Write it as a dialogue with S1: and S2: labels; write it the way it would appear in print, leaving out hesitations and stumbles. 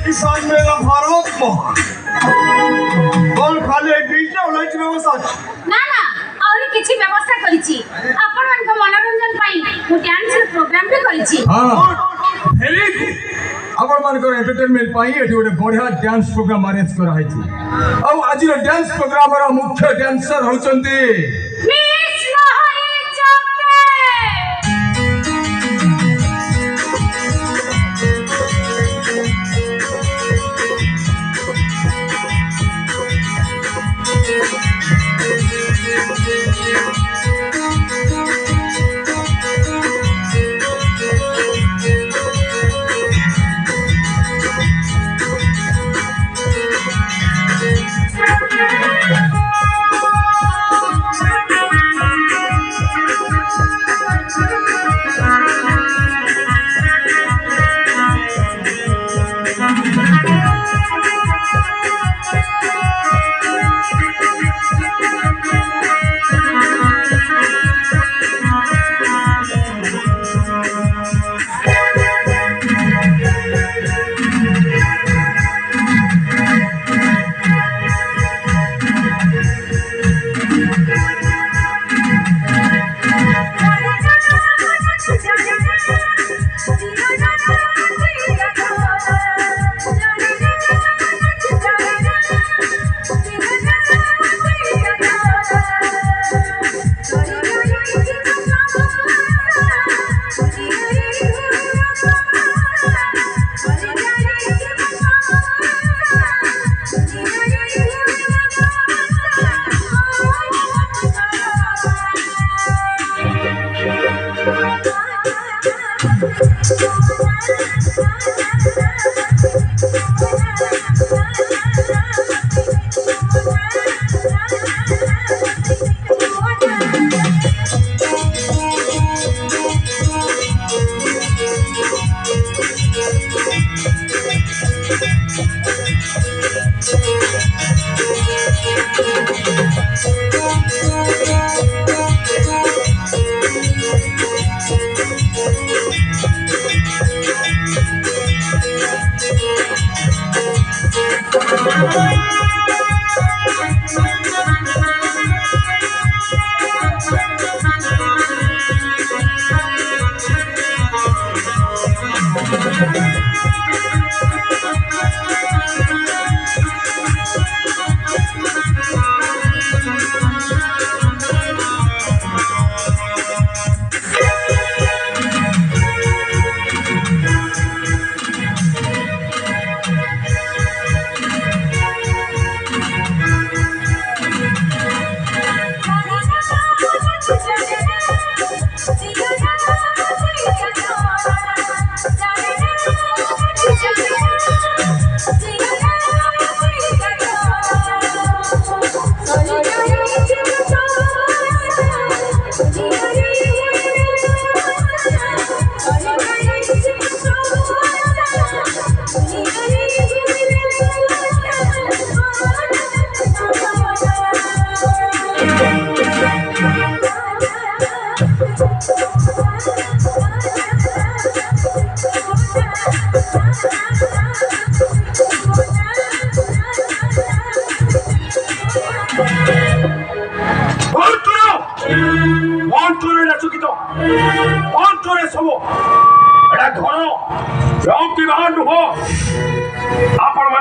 S1: किसान मेला भारत कौन खाली डीजे ओलाइच व्यवस्था
S2: ना ना और किछि व्यवस्था करिछि अपन मन को मनोरंजन पाई मु डांस प्रोग्राम भी करिछि
S1: हां भेरी गुड अपन मन को एंटरटेनमेंट पाई एठी ओटे बढ़िया डांस प्रोग्राम अरेंज करा हैछि अब आज रो डांस प्रोग्राम रो मुख्य डांसर होचंती
S2: मिस लहरी चौके
S1: सब एटा घर रंग की बाहर नुह आपण